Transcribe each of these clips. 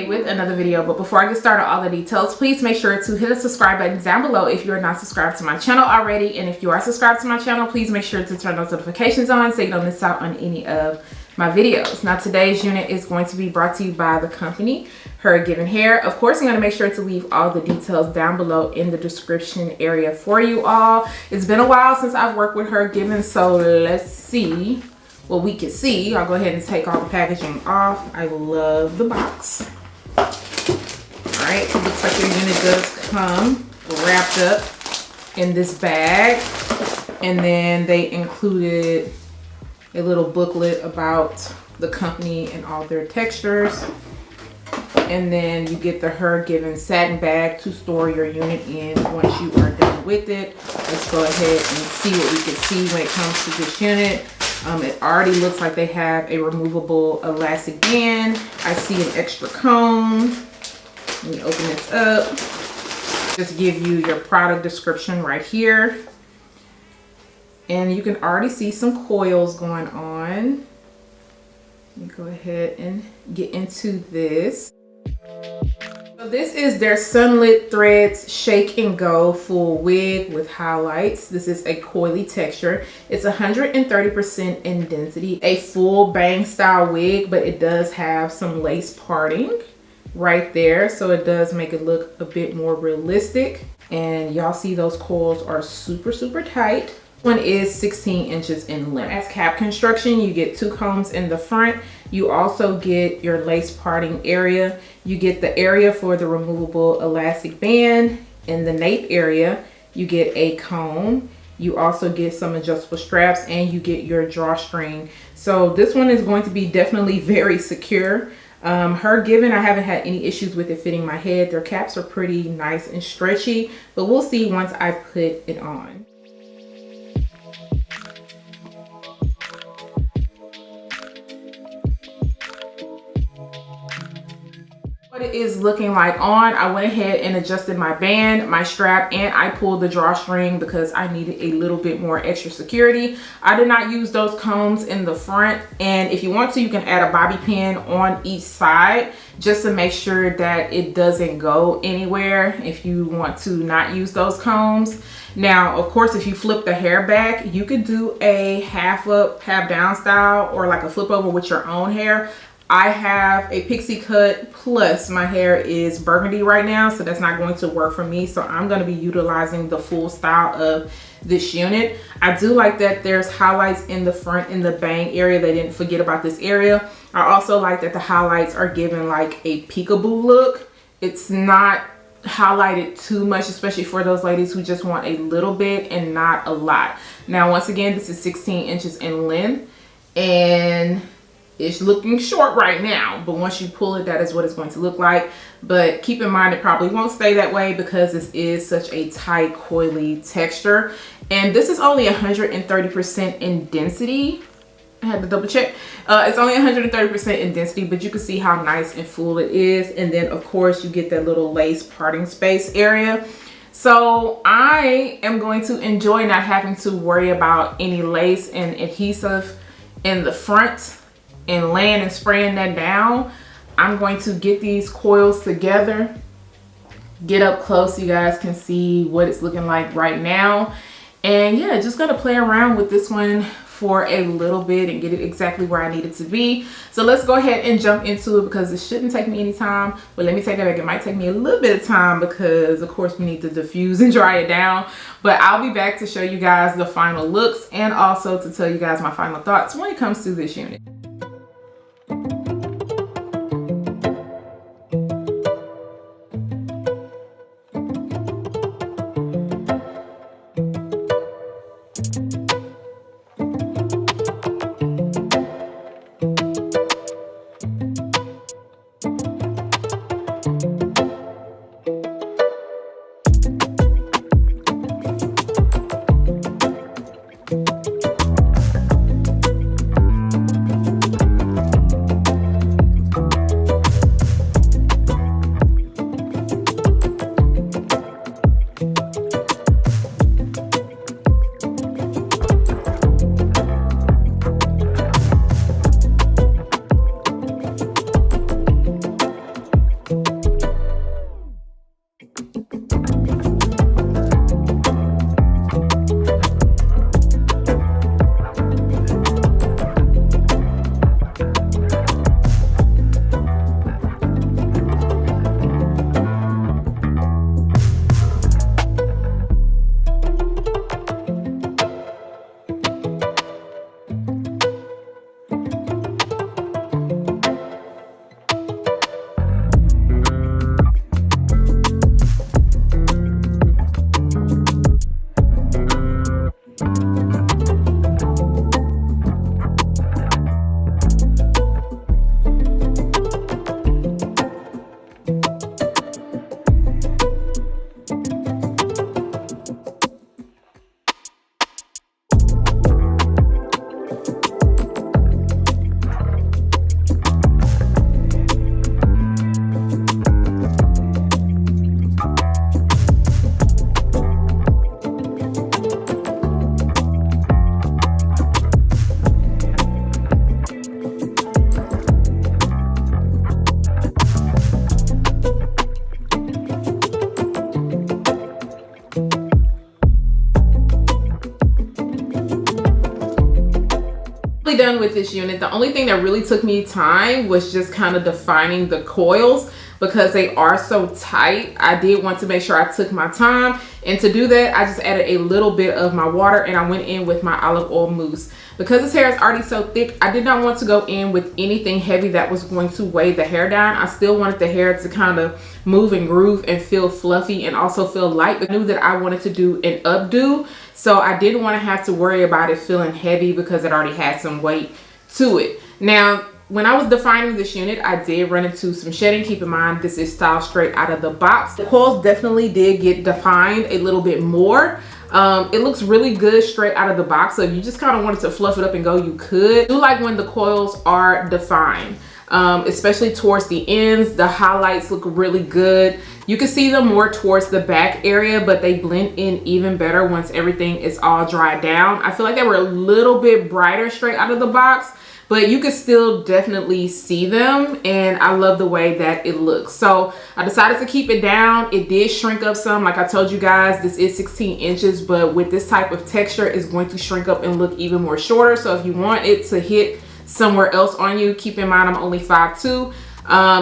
today with another video, but before I get started all the details, please make sure to hit the subscribe button down below if you are not subscribed to my channel already, and if you are subscribed to my channel, please make sure to turn those notifications on so you don't miss out on any of my videos. Now today's unit is going to be brought to you by the company HerGivenHair. Of course, I'm going to make sure to leave all the details down below in the description area for you all. It's been a while since I've worked with HerGiven, so let's see what we can see. I'll go ahead and take all the packaging off. I love the box. All right, it looks like your unit does come wrapped up in this bag, and then they included a little booklet about the company and all their textures. And then you get the HerGiven satin bag to store your unit in once you are done with it. Let's go ahead and see what we can see when it comes to this unit. It already looks like they have a removable elastic band. I see an extra comb. Let me open this up. Just give you your product description right here. And you can already see some coils going on. Let me go ahead and get into this. So this is their Sunlit Threads Shake and Go full wig with highlights. This is a coily texture. It's 130% in density, a full bang style wig, but it does have some lace parting right there, so it does make it look a bit more realistic. And y'all see those coils are super tight. One is 16 inches in length. As cap construction, you get 2 combs in the front. You also get your lace parting area. You get the area for the removable elastic band. In the nape area, you get a comb. You also get some adjustable straps, and you get your drawstring. So this one is going to be definitely very secure. HerGiven, I haven't had any issues with it fitting my head. Their caps are pretty nice and stretchy, but we'll see once I put it on. What it is looking like on, I went ahead and adjusted my band, my strap, and I pulled the drawstring because I needed a little bit more extra security. I did not use those combs in the front, and if you want to, you can add a bobby pin on each side just to make sure that it doesn't go anywhere if you want to not use those combs. Now, of course, if you flip the hair back, you could do a half up, half down style, or like a flip over with your own hair. I have a pixie cut, plus my hair is burgundy right now, so that's not going to work for me. So I'm going to be utilizing the full style of this unit. I do like that there's highlights in the front in the bang area. They didn't forget about this area. I also like that the highlights are given like a peekaboo look. It's not highlighted too much, especially for those ladies who just want a little bit and not a lot. Now, once again, this is 16 inches in length, and it's looking short right now, but once you pull it, that is what it's going to look like. But keep in mind, it probably won't stay that way because this is such a tight, coily texture. And this is only 130% in density. I had to double check. It's only 130% in density, but you can see how nice and full it is. And then, of course, you get that little lace parting space area. So I am going to enjoy not having to worry about any lace and adhesive in the front and laying and spraying that down. I'm going to get these coils together, get up close so you guys can see what it's looking like right now. And yeah, just gonna play around with this one for a little bit and get it exactly where I need it to be. So let's go ahead and jump into it because it shouldn't take me any time. But let me take that back. It might take me a little bit of time because of course we need to diffuse and dry it down. But I'll be back to show you guys the final looks and also to tell you guys my final thoughts when it comes to this unit. done with this unit. The only thing that really took me time was just kind of defining the coils, because they are so tight. I did want to make sure I took my time, and to do that I just added a little bit of my water and I went in with my olive oil mousse. Because this hair is already so thick, I did not want to go in with anything heavy that was going to weigh the hair down. I still wanted the hair to kind of move and groove and feel fluffy and also feel light, but I knew that I wanted to do an updo, so I didn't want to have to worry about it feeling heavy because it already had some weight to it. Now, when I was defining this unit, I did run into some shedding. Keep in mind, this is styled straight out of the box. The coils definitely did get defined a little bit more. It looks really good straight out of the box, so if you just kind of wanted to fluff it up and go, you could. I do like when the coils are defined, especially towards the ends. The highlights look really good. You can see them more towards the back area, but they blend in even better once everything is all dried down. I feel like they were a little bit brighter straight out of the box, but you can still definitely see them, and I love the way that it looks. So I decided to keep it down. It did shrink up some. Like I told you guys, this is 16 inches, but with this type of texture, it's going to shrink up and look even more shorter. So if you want it to hit somewhere else on you, keep in mind I'm only 5'2".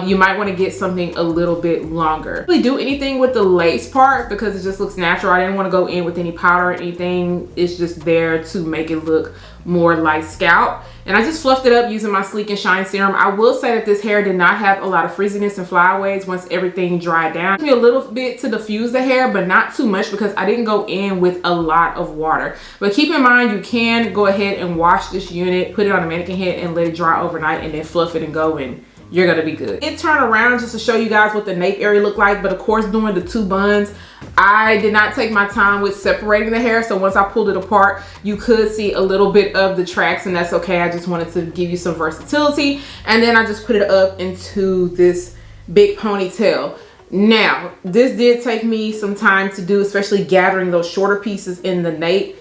You might want to get something a little bit longer. I didn't really do anything with the lace part because it just looks natural. I didn't want to go in with any powder or anything. It's just there to make it look more like scalp. And I just fluffed it up using my Sleek and Shine serum. I will say that this hair did not have a lot of frizziness and flyaways once everything dried down. It took me a little bit to diffuse the hair, but not too much because I didn't go in with a lot of water. But keep in mind, you can go ahead and wash this unit, put it on a mannequin head and let it dry overnight, and then fluff it and go in. You're gonna be good. It turned around just to show you guys what the nape area looked like, but of course doing the 2 buns, I did not take my time with separating the hair, so once I pulled it apart, you could see a little bit of the tracks, and that's okay. I just wanted to give you some versatility, and then I just put it up into this big ponytail. Now, this did take me some time to do, especially gathering those shorter pieces in the nape,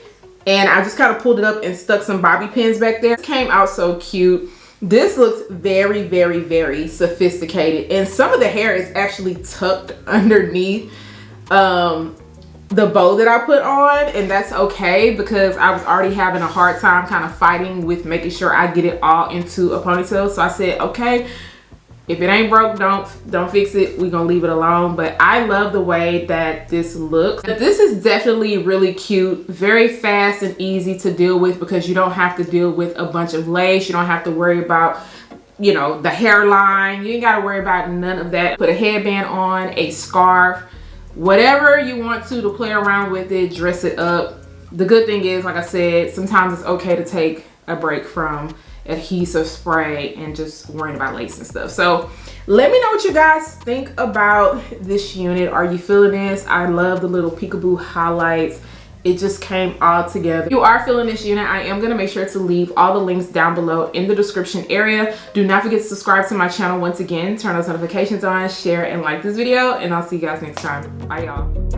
and I just kind of pulled it up and stuck some bobby pins back there. It came out so cute. This looks very, very, very sophisticated, and some of the hair is actually tucked underneath the bow that I put on, and that's okay because I was already having a hard time kind of fighting with making sure I get it all into a ponytail. So I said, okay, if it ain't broke, don't fix it. We're gonna leave it alone. But I love the way that this looks. But this is definitely really cute, very fast and easy to deal with because you don't have to deal with a bunch of lace. You don't have to worry about, you know, the hairline. You ain't gotta worry about none of that. Put a headband on, a scarf, whatever you want to play around with it, dress it up. The good thing is, like I said, sometimes it's okay to take a break from adhesive spray and just worrying about lace and stuff. So let me know what you guys think about this unit. Are you feeling this? I love the little peekaboo highlights. It just came all together. If you are feeling this unit, I am going to make sure to leave all the links down below in the description area. Do not forget to subscribe to my channel once again, turn those notifications on, share and like this video, and I'll see you guys next time. Bye y'all.